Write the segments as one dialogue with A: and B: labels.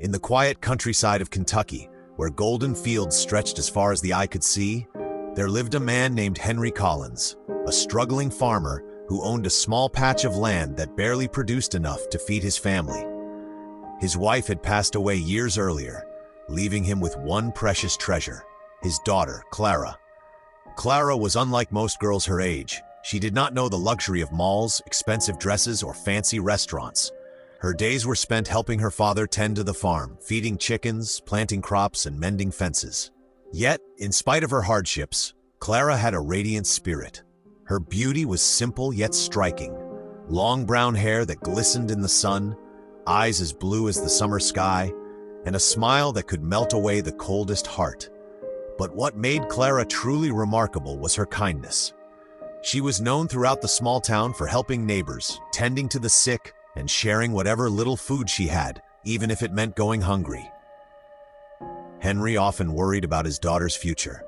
A: In the quiet countryside of Kentucky, where golden fields stretched as far as the eye could see, there lived a man named Henry Collins, a struggling farmer who owned a small patch of land that barely produced enough to feed his family. His wife had passed away years earlier, leaving him with one precious treasure, his daughter, Clara. Clara was unlike most girls her age. She did not know the luxury of malls, expensive dresses, or fancy restaurants. Her days were spent helping her father tend to the farm, feeding chickens, planting crops, and mending fences. Yet, in spite of her hardships, Clara had a radiant spirit. Her beauty was simple yet striking. Long brown hair that glistened in the sun, eyes as blue as the summer sky, and a smile that could melt away the coldest heart. But what made Clara truly remarkable was her kindness. She was known throughout the small town for helping neighbors, tending to the sick, and sharing whatever little food she had, even if it meant going hungry. Henry often worried about his daughter's future.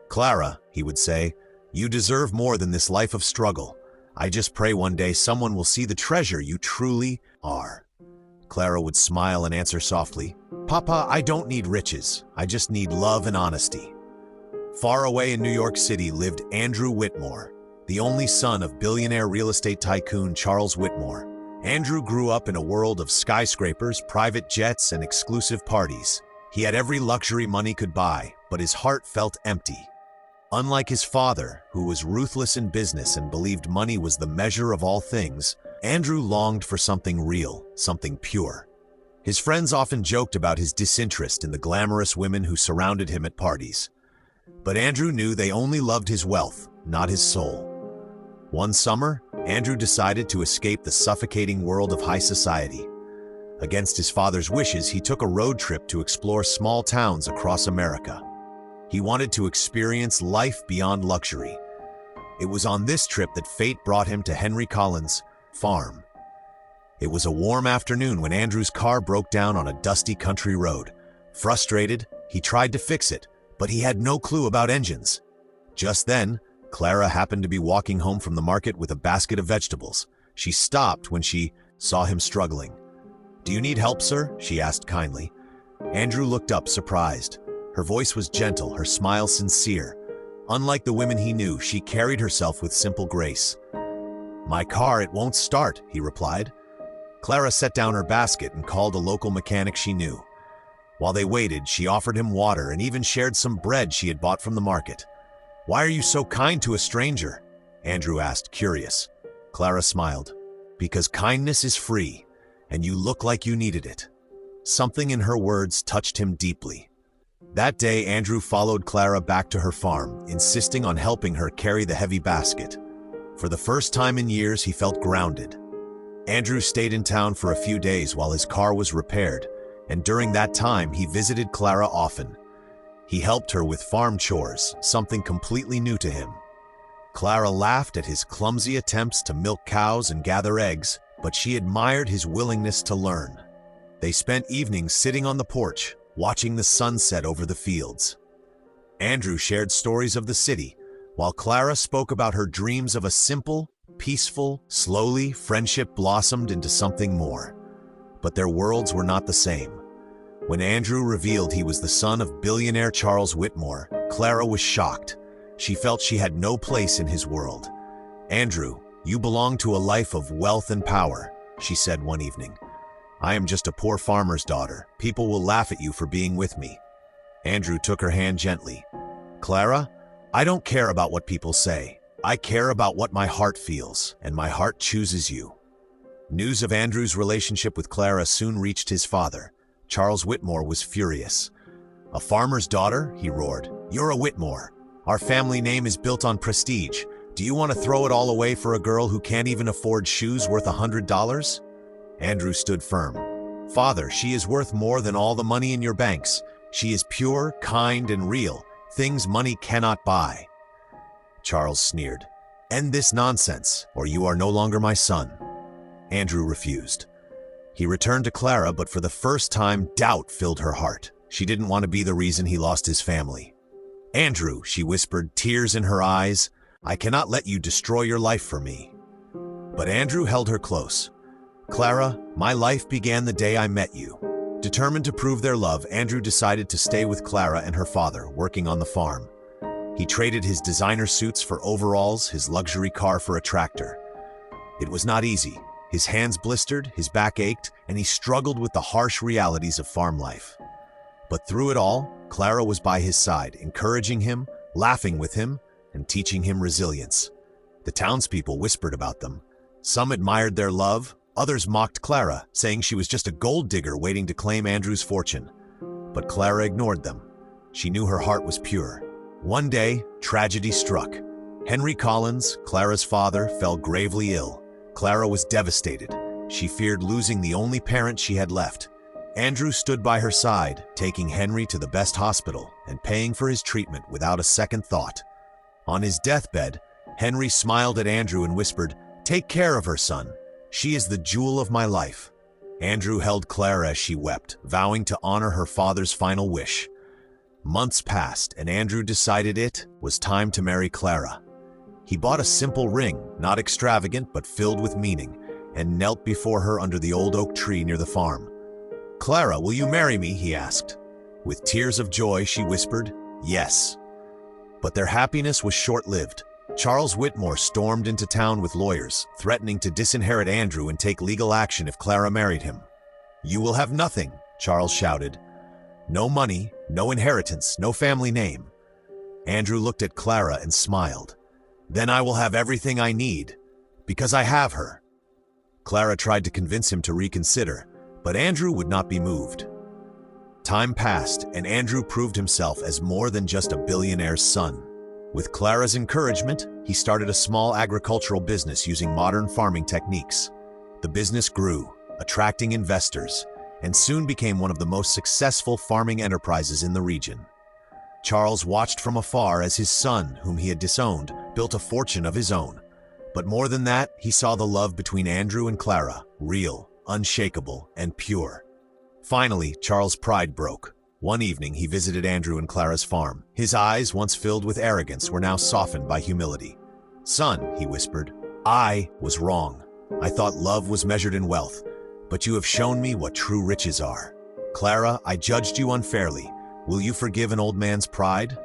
A: "Clara," he would say, "you deserve more than this life of struggle. I just pray one day someone will see the treasure you truly are." Clara would smile and answer softly, "Papa, I don't need riches. I just need love and honesty." Far away in New York City lived Andrew Whitmore, the only son of billionaire real estate tycoon Charles Whitmore. Andrew grew up in a world of skyscrapers, private jets, and exclusive parties. He had every luxury money could buy, but his heart felt empty. Unlike his father, who was ruthless in business and believed money was the measure of all things, Andrew longed for something real, something pure. His friends often joked about his disinterest in the glamorous women who surrounded him at parties. But Andrew knew they only loved his wealth, not his soul. One summer, Andrew decided to escape the suffocating world of high society. Against his father's wishes, he took a road trip to explore small towns across America. He wanted to experience life beyond luxury. It was on this trip that fate brought him to Henry Collins' farm. It was a warm afternoon when Andrew's car broke down on a dusty country road. Frustrated, he tried to fix it, but he had no clue about engines. Just then, Clara happened to be walking home from the market with a basket of vegetables. She stopped when she saw him struggling. "Do you need help, sir?" she asked kindly. Andrew looked up, surprised. Her voice was gentle, her smile sincere. Unlike the women he knew, she carried herself with simple grace. "My car, it won't start," he replied. Clara set down her basket and called a local mechanic she knew. While they waited, she offered him water and even shared some bread she had bought from the market. "Why are you so kind to a stranger?" Andrew asked, curious. Clara smiled. "Because kindness is free, and you look like you needed it." Something in her words touched him deeply. That day, Andrew followed Clara back to her farm, insisting on helping her carry the heavy basket. For the first time in years, he felt grounded. Andrew stayed in town for a few days while his car was repaired, and during that time, he visited Clara often. He helped her with farm chores, something completely new to him. Clara laughed at his clumsy attempts to milk cows and gather eggs, but she admired his willingness to learn. They spent evenings sitting on the porch, watching the sunset over the fields. Andrew shared stories of the city, while Clara spoke about her dreams of a simple, peaceful, slowly, friendship blossomed into something more. But their worlds were not the same. When Andrew revealed he was the son of billionaire Charles Whitmore, Clara was shocked. She felt she had no place in his world. "Andrew, you belong to a life of wealth and power," she said one evening. "I am just a poor farmer's daughter. People will laugh at you for being with me." Andrew took her hand gently. "Clara, I don't care about what people say. I care about what my heart feels, and my heart chooses you." News of Andrew's relationship with Clara soon reached his father. Charles Whitmore was furious. "A farmer's daughter?" he roared. "You're a Whitmore. Our family name is built on prestige. Do you want to throw it all away for a girl who can't even afford shoes worth $100? Andrew stood firm. "Father, she is worth more than all the money in your banks. She is pure, kind, and real, things money cannot buy." Charles sneered. "End this nonsense, or you are no longer my son." Andrew refused. He returned to Clara, but for the first time, doubt filled her heart. She didn't want to be the reason he lost his family. "Andrew," she whispered, tears in her eyes, "I cannot let you destroy your life for me." But Andrew held her close. "Clara, my life began the day I met you. Determined to prove their love, Andrew decided to stay with Clara and her father, working on the farm. He traded his designer suits for overalls, his luxury car for a tractor. It was not easy. His hands blistered, his back ached, and he struggled with the harsh realities of farm life. But through it all, Clara was by his side, encouraging him, laughing with him, and teaching him resilience. The townspeople whispered about them. Some admired their love, others mocked Clara, saying she was just a gold digger waiting to claim Andrew's fortune. But Clara ignored them. She knew her heart was pure. One day, tragedy struck. Henry Collins, Clara's father, fell gravely ill. Clara was devastated. She feared losing the only parent she had left. Andrew stood by her side, taking Henry to the best hospital and paying for his treatment without a second thought. On his deathbed, Henry smiled at Andrew and whispered, "Take care of her, son. She is the jewel of my life." Andrew held Clara as she wept, vowing to honor her father's final wish. Months passed, and Andrew decided it was time to marry Clara. He bought a simple ring, not extravagant but filled with meaning, and knelt before her under the old oak tree near the farm. "Clara, will you marry me?" he asked. With tears of joy, she whispered, "Yes." But their happiness was short-lived. Charles Whitmore stormed into town with lawyers, threatening to disinherit Andrew and take legal action if Clara married him. "You will have nothing," Charles shouted. "No money, no inheritance, no family name." Andrew looked at Clara and smiled. "Then I will have everything I need, because I have her." Clara tried to convince him to reconsider, but Andrew would not be moved. Time passed, and Andrew proved himself as more than just a billionaire's son. With Clara's encouragement, he started a small agricultural business using modern farming techniques. The business grew, attracting investors, and soon became one of the most successful farming enterprises in the region. Charles watched from afar as his son, whom he had disowned, built a fortune of his own. But more than that, he saw the love between Andrew and Clara, real, unshakable, and pure. Finally, Charles' pride broke. One evening, he visited Andrew and Clara's farm. His eyes, once filled with arrogance, were now softened by humility. "Son," he whispered, "I was wrong. I thought love was measured in wealth, but you have shown me what true riches are. Clara, I judged you unfairly. Will you forgive an old man's pride?"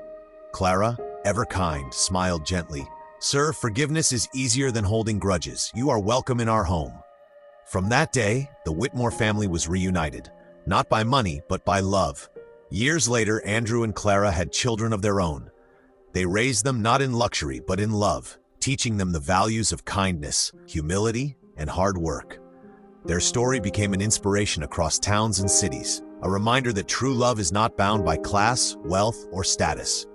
A: Clara, ever kind, smiled gently. "Sir, forgiveness is easier than holding grudges. You are welcome in our home." From that day, the Whitmore family was reunited, not by money, but by love. Years later, Andrew and Clara had children of their own. They raised them not in luxury, but in love, teaching them the values of kindness, humility, and hard work. Their story became an inspiration across towns and cities, a reminder that true love is not bound by class, wealth, or status.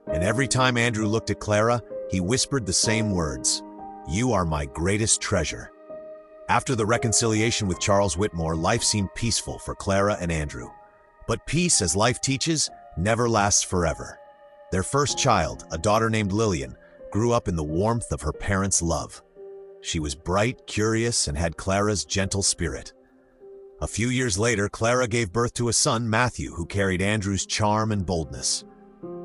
A: And every time Andrew looked at Clara, he whispered the same words, "You are my greatest treasure." After the reconciliation with Charles Whitmore, life seemed peaceful for Clara and Andrew. But peace, as life teaches, never lasts forever. Their first child, a daughter named Lillian, grew up in the warmth of her parents' love. She was bright, curious, and had Clara's gentle spirit. A few years later, Clara gave birth to a son, Matthew, who carried Andrew's charm and boldness.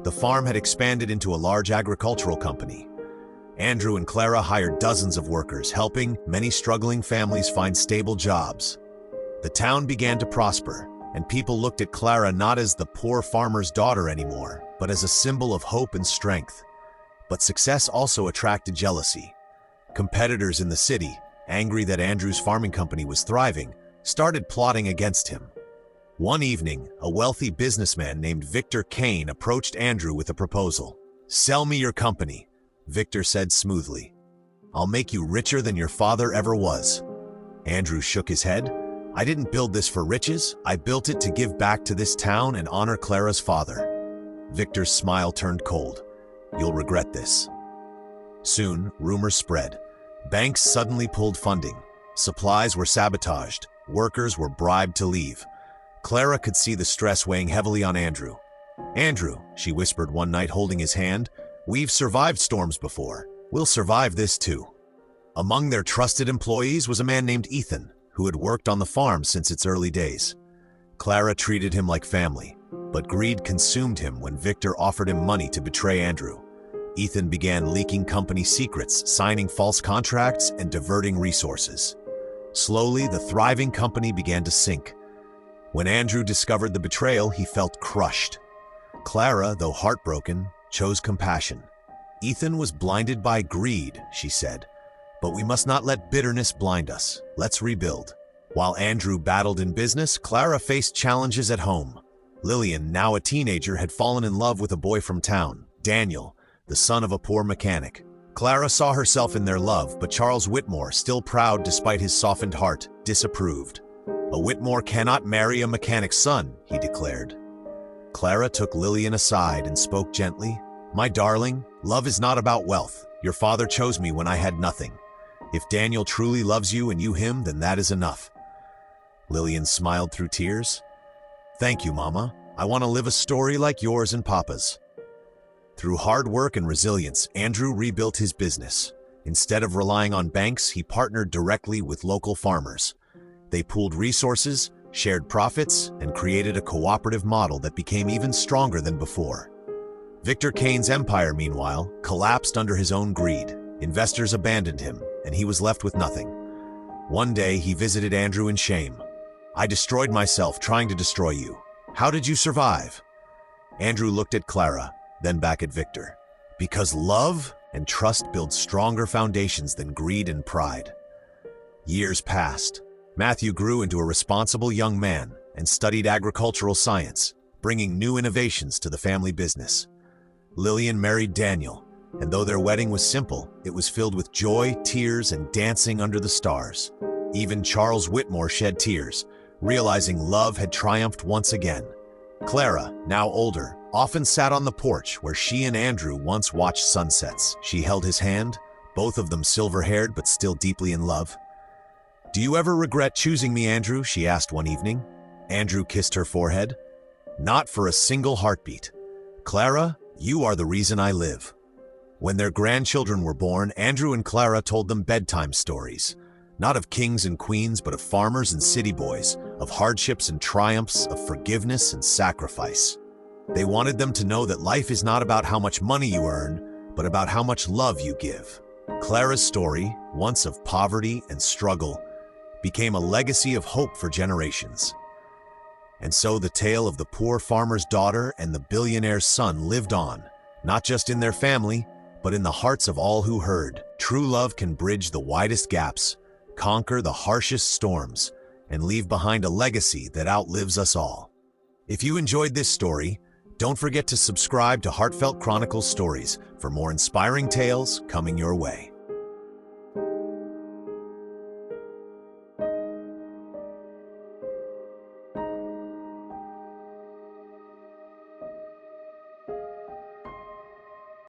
A: The farm had expanded into a large agricultural company. Andrew and Clara hired dozens of workers, helping many struggling families find stable jobs. The town began to prosper, and people looked at Clara not as the poor farmer's daughter anymore, but as a symbol of hope and strength. But success also attracted jealousy. Competitors in the city, angry that Andrew's farming company was thriving, started plotting against him. One evening, a wealthy businessman named Victor Kane approached Andrew with a proposal. "Sell me your company," Victor said smoothly. "I'll make you richer than your father ever was." Andrew shook his head. "I didn't build this for riches. I built it to give back to this town and honor Clara's father." Victor's smile turned cold. "You'll regret this." Soon, rumors spread. Banks suddenly pulled funding. Supplies were sabotaged. Workers were bribed to leave. Clara could see the stress weighing heavily on Andrew. "Andrew," she whispered one night, holding his hand, "we've survived storms before. We'll survive this too." Among their trusted employees was a man named Ethan, who had worked on the farm since its early days. Clara treated him like family, but greed consumed him when Victor offered him money to betray Andrew. Ethan began leaking company secrets, signing false contracts, and diverting resources. Slowly, the thriving company began to sink. When Andrew discovered the betrayal, he felt crushed. Clara, though heartbroken, chose compassion. "Ethan was blinded by greed," she said, "but we must not let bitterness blind us. Let's rebuild." While Andrew battled in business, Clara faced challenges at home. Lillian, now a teenager, had fallen in love with a boy from town, Daniel, the son of a poor mechanic. Clara saw herself in their love, but Charles Whitmore, still proud despite his softened heart, disapproved. "A Whitmore cannot marry a mechanic's son," he declared. Clara took Lillian aside and spoke gently. "My darling, love is not about wealth. Your father chose me when I had nothing. If Daniel truly loves you and you him, then that is enough." Lillian smiled through tears. "Thank you, Mama. I want to live a story like yours and Papa's." Through hard work and resilience, Andrew rebuilt his business. Instead of relying on banks, he partnered directly with local farmers. They pooled resources, shared profits, and created a cooperative model that became even stronger than before. Victor Kane's empire, meanwhile, collapsed under his own greed. Investors abandoned him, and he was left with nothing. One day, he visited Andrew in shame. "I destroyed myself trying to destroy you. How did you survive?" Andrew looked at Clara, then back at Victor. "Because love and trust build stronger foundations than greed and pride." Years passed. Matthew grew into a responsible young man and studied agricultural science, bringing new innovations to the family business. Lillian married Daniel, and though their wedding was simple, it was filled with joy, tears, and dancing under the stars. Even Charles Whitmore shed tears, realizing love had triumphed once again. Clara, now older, often sat on the porch where she and Andrew once watched sunsets. She held his hand, both of them silver-haired but still deeply in love. "Do you ever regret choosing me, Andrew?" she asked one evening. Andrew kissed her forehead. "Not for a single heartbeat. Clara, you are the reason I live." When their grandchildren were born, Andrew and Clara told them bedtime stories. Not of kings and queens, but of farmers and city boys, of hardships and triumphs, of forgiveness and sacrifice. They wanted them to know that life is not about how much money you earn, but about how much love you give. Clara's story, once of poverty and struggle, became a legacy of hope for generations. And so the tale of the poor farmer's daughter and the billionaire's son lived on, not just in their family, but in the hearts of all who heard. True love can bridge the widest gaps, conquer the harshest storms, and leave behind a legacy that outlives us all. If you enjoyed this story, don't forget to subscribe to Heartfelt Chronicles Stories for more inspiring tales coming your way.